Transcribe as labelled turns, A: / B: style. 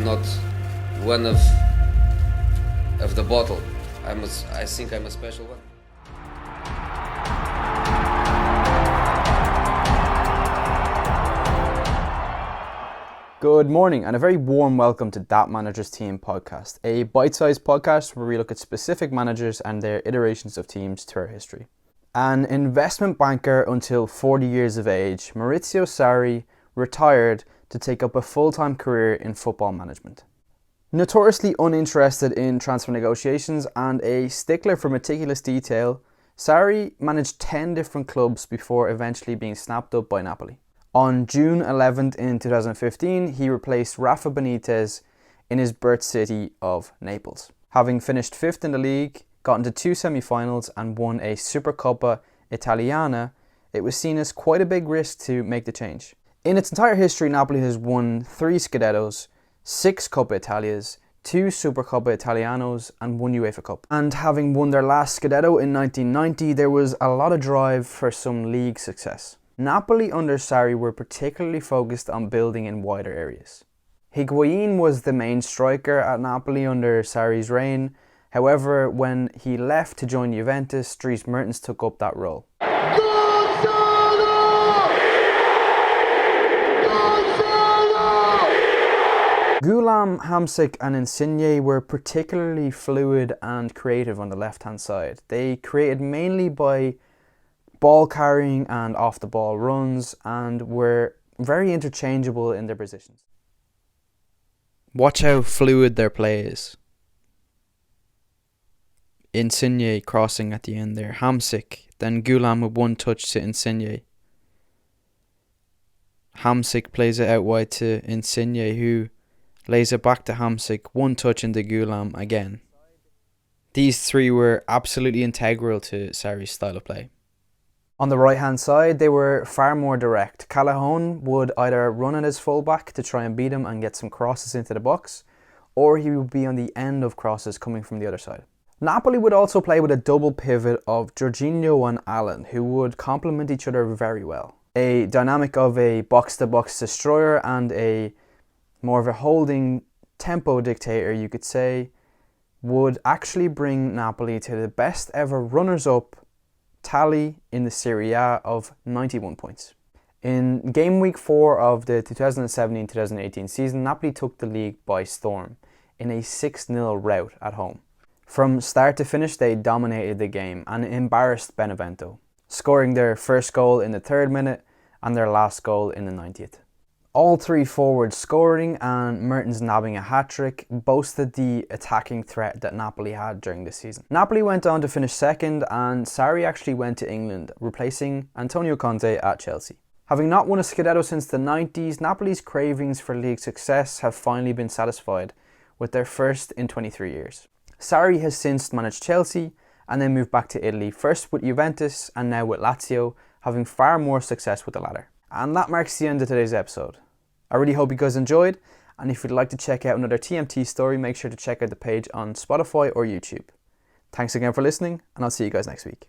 A: not one of the bottle. I think I'm a special one.
B: Good morning and a very warm welcome to That Manager's Team podcast, a bite-sized podcast where we look at specific managers and their iterations of teams through our history. An investment banker until 40 years of age, Maurizio Sarri retired to take up a full-time career in football management. Notoriously uninterested in transfer negotiations and a stickler for meticulous detail, Sarri managed 10 different clubs before eventually being snapped up by Napoli. On June 11th in 2015, he replaced Rafa Benitez in his birth city of Naples. Having finished 5th in the league, got into 2 semi-finals and won a Supercoppa Italiana, it was seen as quite a big risk to make the change. In its entire history, Napoli has won 3 Scudettos, 6 Coppa Italias, 2 Supercoppa Italianos and 1 UEFA Cup. And having won their last Scudetto in 1990, there was a lot of drive for some league success. Napoli under Sarri were particularly focused on building in wider areas. Higuain was the main striker at Napoli under Sarri's reign. However, when he left to join Juventus, Dries Mertens took up that role. Gulam, Hamsik and Insigne were particularly fluid and creative on the left-hand side. They created mainly by ball carrying and off the ball runs and were very interchangeable in their positions. Watch how fluid their play is. Insigne crossing at the end there, Hamsik, then Gulam with one touch to Insigne. Hamsik plays it out wide to Insigne, who lays it back to Hamsik, one touch into Gulam again. These three were absolutely integral to Sarri's style of play. On the right hand side, they were far more direct. Callejon would either run at his fullback to try and beat him and get some crosses into the box, or he would be on the end of crosses coming from the other side. Napoli would also play with a double pivot of Jorginho and Allen, who would complement each other very well. A dynamic of a box-to-box destroyer and a more of a holding tempo dictator, you could say, would actually bring Napoli to the best ever runners-up tally in the Serie A of 91 points. In game week 4 of the 2017-2018 season, Napoli took the league by storm in a 6-0 rout at home. From start to finish, they dominated the game and embarrassed Benevento, scoring their first goal in the 3rd minute and their last goal in the 90th. All 3 forwards scoring and Mertens nabbing a hat-trick boasted the attacking threat that Napoli had during this season. Napoli went on to finish 2nd and Sarri actually went to England, replacing Antonio Conte at Chelsea. Having not won a Scudetto since the 90s, Napoli's cravings for league success have finally been satisfied with their first in 23 years. Sarri has since managed Chelsea and then moved back to Italy, first with Juventus and now with Lazio, having far more success with the latter. And that marks the end of today's episode. I really hope you guys enjoyed, and if you'd like to check out another TMT story, make sure to check out the page on Spotify or YouTube. Thanks again for listening, and I'll see you guys next week.